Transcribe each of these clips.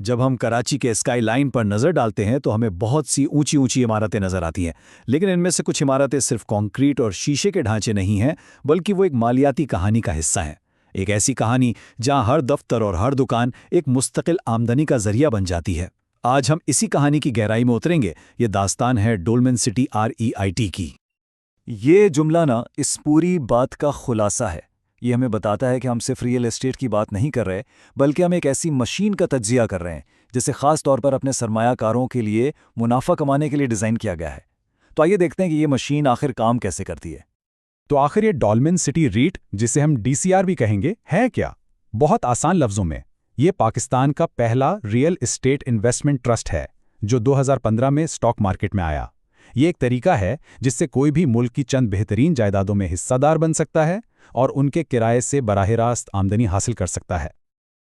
جب ہم کراچی کے اسکائی لائن پر نظر ڈالتے ہیں تو ہمیں بہت سی اونچی اونچی عمارتیں نظر آتی ہیں، لیکن ان میں سے کچھ عمارتیں صرف کنکریٹ اور شیشے کے ڈھانچے نہیں ہیں، بلکہ وہ ایک مالیاتی کہانی کا حصہ ہیں۔ ایک ایسی کہانی جہاں ہر دفتر اور ہر دکان ایک مستقل آمدنی کا ذریعہ بن جاتی ہے۔ آج ہم اسی کہانی کی گہرائی میں اتریں گے۔ یہ داستان ہے ڈولمن سٹی REIT کی۔ یہ جملہ اس پوری بات کا خلاصہ ہے۔ یہ ہمیں بتاتا ہے کہ ہم صرف ریئل اسٹیٹ کی بات نہیں کر رہے، بلکہ ہم ایک ایسی مشین کا تجزیہ کر رہے ہیں جسے خاص طور پر اپنے سرمایہ کاروں کے لیے منافع کمانے کے لیے ڈیزائن کیا گیا ہے۔ تو آئیے دیکھتے ہیں کہ یہ مشین آخر کام کیسے کرتی ہے۔ تو آخر یہ ڈولمن سٹی ریٹ، جسے ہم DCR بھی کہیں گے، ہے کیا؟ بہت آسان لفظوں میں یہ پاکستان کا پہلا ریئل اسٹیٹ انویسٹمنٹ ٹرسٹ ہے جو 2015 میں اسٹاک مارکیٹ میں آیا۔ یہ ایک طریقہ ہے جس سے کوئی بھی ملک کی چند بہترین جائیدادوں میں حصہ دار بن سکتا ہے اور ان کے کرائے سے براہ راست آمدنی حاصل کر سکتا ہے۔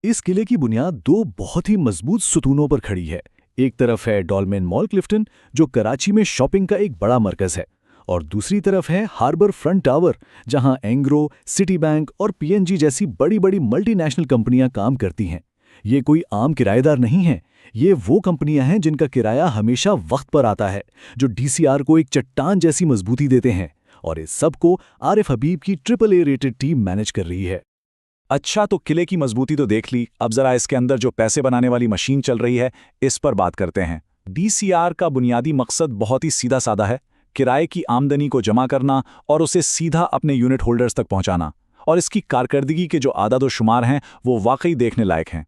اس قلعے کی بنیاد دو بہت ہی مضبوط ستونوں پر کھڑی ہے۔ ایک طرف ہے ڈولمن مال کلفٹن، جو کراچی میں شاپنگ کا ایک بڑا مرکز ہے، اور دوسری طرف ہے ہاربر فرنٹ ٹاور، جہاں اینگرو، سٹی بینک اور PNG جیسی بڑی بڑی ملٹی نیشنل کمپنیاں کام کرتی ہیں۔ یہ کوئی عام کرایہ دار نہیں ہیں، یہ وہ کمپنیاں ہیں جن کا کرایہ ہمیشہ وقت پر آتا ہے، جو DCR کو ایک چٹان جیسی مضبوطی دیتے ہیں، اور اس سب کو عارف حبیب کی AAA ریٹڈ ٹیم مینج کر رہی ہے۔ اچھا، تو قلعے کی مضبوطی تو دیکھ لی، اب ذرا اس کے اندر جو پیسے بنانے والی مشین چل رہی ہے اس پر بات کرتے ہیں۔ DCR کا بنیادی مقصد بہت ہی سیدھا سادہ ہے: کرائے کی آمدنی کو جمع کرنا اور اسے سیدھا اپنے یونٹ ہولڈرز تک پہنچانا، اور اس کی کارکردگی کے جو اعداد و شمار ہیں وہ واقعی دیکھنے لائق ہیں۔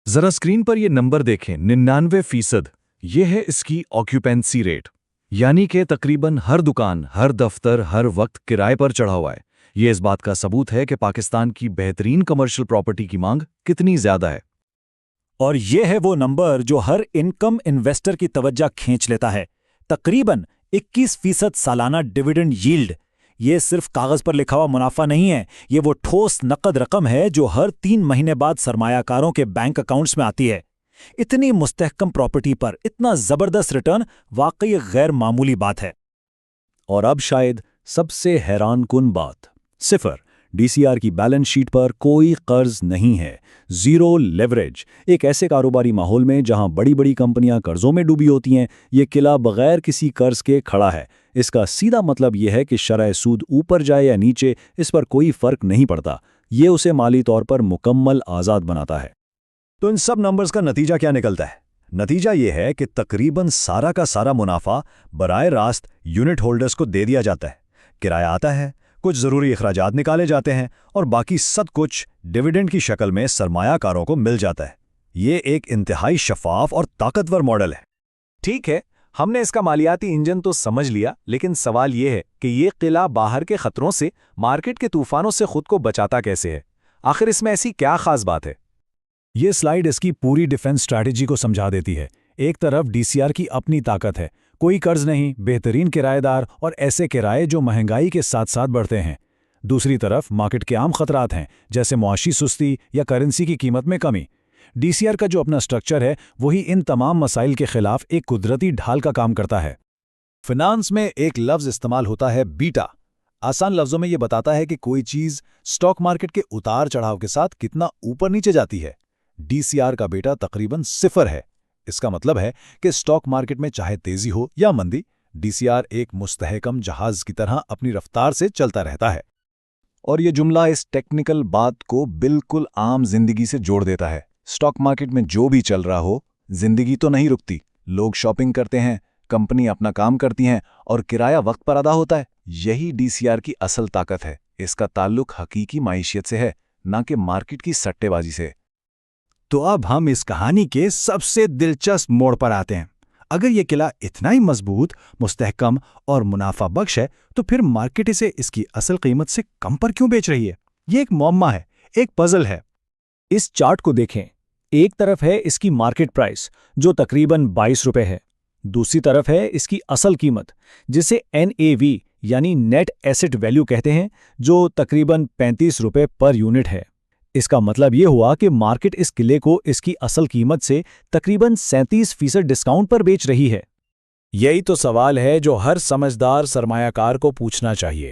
ذرا اسکرین پر یہ نمبر دیکھیں، 99%۔ یہ ہے اس کی آکیوپینسی ریٹ، یعنی کہ تقریباً ہر دکان، ہر دفتر ہر وقت کرائے پر چڑھا ہوا ہے۔ یہ اس بات کا ثبوت ہے کہ پاکستان کی بہترین کمرشل پراپرٹی کی مانگ کتنی زیادہ ہے۔ اور یہ ہے وہ نمبر جو ہر انکم انویسٹر کی توجہ کھینچ لیتا ہے: تقریباً 21% سالانہ ڈیویڈنڈ ییلڈ۔ یہ صرف کاغذ پر لکھا ہوا منافع نہیں ہے، یہ وہ ٹھوس نقد رقم ہے جو ہر 3 مہینے بعد سرمایہ کاروں کے بینک اکاؤنٹس میں آتی ہے۔ اتنی مستحکم پراپرٹی پر اتنا زبردست ریٹرن واقعی غیر معمولی بات ہے۔ اور اب شاید سب سے حیران کن بات: صفر۔ DCR کی بیلنس شیٹ پر کوئی قرض نہیں ہے، زیرو لیوریج۔ ایک ایسے کاروباری ماحول میں جہاں بڑی بڑی کمپنیاں قرضوں میں ڈوبی ہوتی ہیں، یہ قلعہ بغیر کسی قرض کے کھڑا ہے۔ اس کا سیدھا مطلب یہ ہے کہ شرح سود اوپر جائے یا نیچے، اس پر کوئی فرق نہیں پڑتا۔ یہ اسے مالی طور پر مکمل آزاد بناتا ہے۔ تو ان سب نمبرز کا نتیجہ کیا نکلتا ہے؟ نتیجہ یہ ہے کہ تقریباً سارا کا سارا منافع براہ راست یونٹ ہولڈرز کو دے دیا جاتا ہے۔ کرایہ آتا ہے، کچھ ضروری اخراجات نکالے جاتے ہیں، اور باقی سب کچھ ڈیویڈنڈ کی شکل میں سرمایہ کاروں کو مل جاتا ہے۔ یہ ایک انتہائی شفاف اور طاقتور ماڈل ہے۔ ٹھیک ہے، ہم نے اس کا مالیاتی انجن تو سمجھ لیا، لیکن سوال یہ ہے کہ یہ قلعہ باہر کے خطروں سے، مارکیٹ کے طوفانوں سے خود کو بچاتا کیسے ہے؟ آخر اس میں ایسی کیا خاص بات ہے؟ یہ سلائیڈ اس کی پوری ڈیفنس اسٹریٹجی کو سمجھا دیتی ہے۔ ایک طرف DCR کی اپنی طاقت ہے، کوئی قرض نہیں، بہترین کرایہ دار اور ایسے کرائے جو مہنگائی کے ساتھ ساتھ بڑھتے ہیں۔ دوسری طرف مارکیٹ کے عام خطرات ہیں، جیسے معاشی سستی یا کرنسی کی قیمت میں کمی۔ DCR کا جو اپنا سٹرکچر ہے، وہی ان تمام مسائل کے خلاف ایک قدرتی ڈھال کا کام کرتا ہے۔ فنانس میں ایک لفظ استعمال ہوتا ہے: بیٹا۔ آسان لفظوں میں یہ بتاتا ہے کہ کوئی چیز سٹاک مارکیٹ کے اتار چڑھاؤ کے ساتھ کتنا اوپر نیچے جاتی ہے۔ DCR کا بیٹا تقریباً 0 ہے۔ اس کا مطلب ہے کہ سٹاک مارکیٹ میں چاہے تیزی ہو یا مندی، DCR ایک مستحکم جہاز کی طرح اپنی رفتار سے چلتا رہتا ہے۔ اور یہ جملہ اس ٹیکنیکل بات کو بالکل عام زندگی سے جوڑ دیتا ہے۔ سٹاک مارکیٹ میں جو بھی چل رہا ہو، زندگی تو نہیں رکتی۔ لوگ شاپنگ کرتے ہیں، کمپنی اپنا کام کرتی ہیں، اور کرایہ وقت پر ادا ہوتا ہے۔ یہی DCR کی اصل طاقت ہے۔ اس کا تعلق حقیقی معیشت سے ہے، نہ کہ مارکیٹ کی سٹے بازی سے۔ تو اب ہم اس کہانی کے سب سے دلچسپ موڑ پر آتے ہیں۔ اگر یہ قلعہ اتنا ہی مضبوط، مستحکم اور منافع بخش ہے، تو پھر مارکیٹ اسے اس کی اصل قیمت سے کم پر کیوں بیچ رہی ہے؟ یہ ایک معمہ ہے، ایک پزل ہے۔ اس چارٹ کو دیکھیں۔ ایک طرف ہے اس کی مارکیٹ پرائس، جو تقریباً 22 روپے ہے۔ دوسری طرف ہے اس کی اصل قیمت، جسے NAV یعنی نیٹ ایسٹ ویلیو کہتے ہیں، جو تقریباً 35 روپے پر یونٹ ہے۔ اس کا مطلب یہ ہوا کہ مارکیٹ اس قلعے کو اس کی اصل قیمت سے تقریباً 37% ڈسکاؤنٹ پر بیچ رہی ہے۔ یہی تو سوال ہے جو ہر سمجھدار سرمایہ کار کو پوچھنا چاہیے۔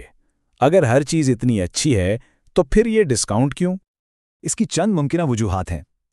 اگر ہر چیز اتنی اچھی ہے تو پھر یہ ڈسکاؤنٹ کیوں؟ اس کی چند ممکنہ وجوہات ہیں۔